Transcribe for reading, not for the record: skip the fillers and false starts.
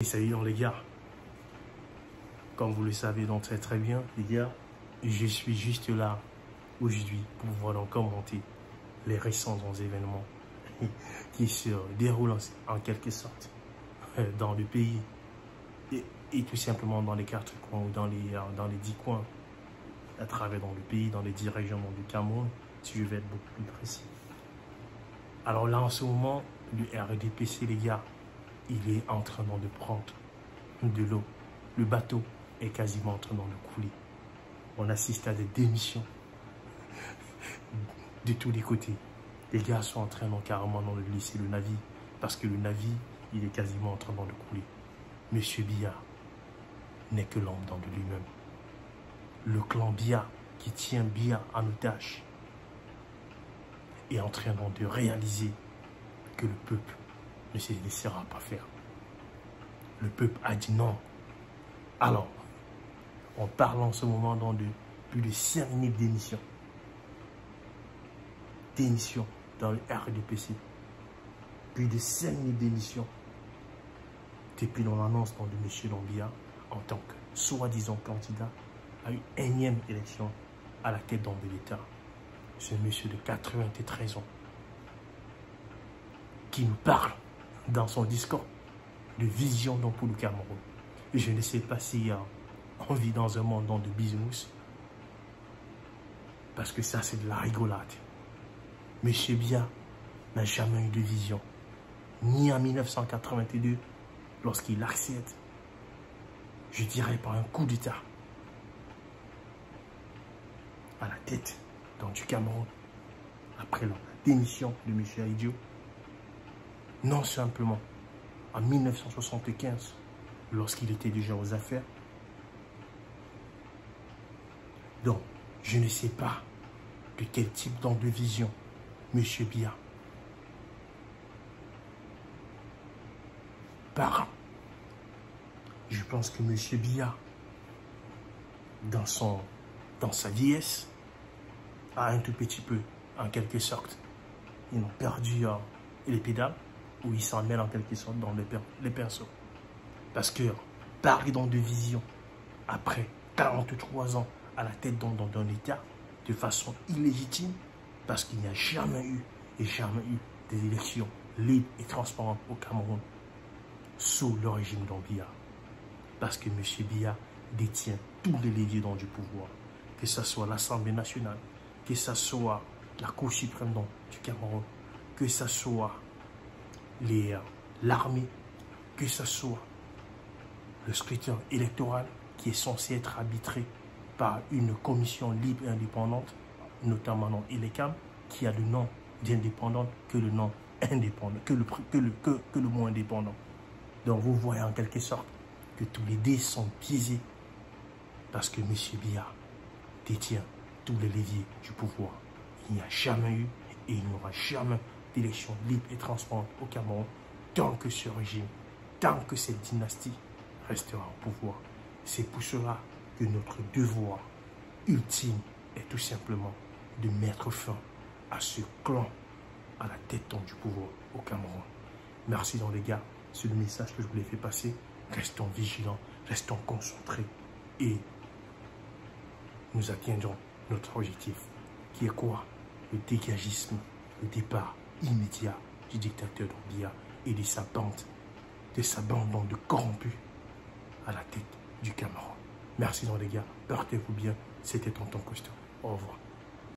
Et salut les gars, comme vous le savez donc très bien les gars, je suis juste là aujourd'hui pour pouvoir donc commenter les récents événements qui se déroulent en quelque sorte dans le pays et tout simplement dans les 4 coins ou dans les 10 coins à travers dans le pays, dans les 10 régions du Cameroun, si je vais être beaucoup plus précis. Alors là en ce moment, le RDPC les gars, il est en train de prendre de l'eau. Le bateau est quasiment en train de couler. On assiste à des démissions de tous les côtés. Les gars sont en train carrément de laisser le navire parce que le navire, il est quasiment en train de couler. Monsieur Biya n'est que l'homme dans de lui-même. Le clan Biya qui tient Biya en otage est en train de réaliser que le peuple ne se laissera pas faire. Le peuple a dit non. Alors, on parle en ce moment de plus de 5000 démissions. Démissions dans le RDPC. Plus de 5000 démissions. Depuis l'annonce de M. Biya en tant que soi-disant candidat à une énième élection à la tête de l'État. Ce monsieur de 93 ans qui nous parle dans son discours de vision pour le Cameroun. Et je ne sais pas si on vit dans un monde de bisounours, parce que ça c'est de la rigolade. Monsieur Biya n'a jamais eu de vision, ni en 1982 lorsqu'il accède, je dirais par un coup d'État, à la tête du Cameroun, après la démission de M. Idiot. Non simplement en 1975, lorsqu'il était déjà aux affaires. Donc, je ne sais pas de quel type de vision M. Biya parle. Je pense que M. Biya, dans sa vieillesse, a un tout petit peu, en quelque sorte, ils ont perdu les pédales, où il s'en mêle en quelque sorte dans les persos. Parce que parler de vision après 43 ans à la tête d'un État de façon illégitime, parce qu'il n'y a jamais eu des élections libres et transparentes au Cameroun sous le régime d'Biya. Parce que M. Biya détient tous les leviers du pouvoir, que ce soit l'Assemblée nationale, que ce soit la Cour suprême du Cameroun, que ce soit l'armée, que ce soit le scrutin électoral qui est censé être arbitré par une commission libre et indépendante, notamment l'ECAM, qui a le nom d'indépendante que le nom indépendant, que le mot indépendant. Donc vous voyez en quelque sorte que tous les dés sont biaisés parce que M. Biya détient tous les leviers du pouvoir. Il n'y a jamais eu et il n'y aura jamais d'élection libre et transparente au Cameroun tant que ce régime, tant que cette dynastie restera au pouvoir. C'est pour cela que notre devoir ultime est tout simplement de mettre fin à ce clan à la tête du pouvoir au Cameroun. Merci les gars, c'est le message que je voulais faire passer. Restons vigilants, restons concentrés et nous atteindrons notre objectif qui est quoi? Le dégagisme, le départ immédiat du dictateur Biya et de sa bande de corrompus à la tête du Cameroun. Merci les gars, portez-vous bien, c'était Tonton Costaud. Au revoir.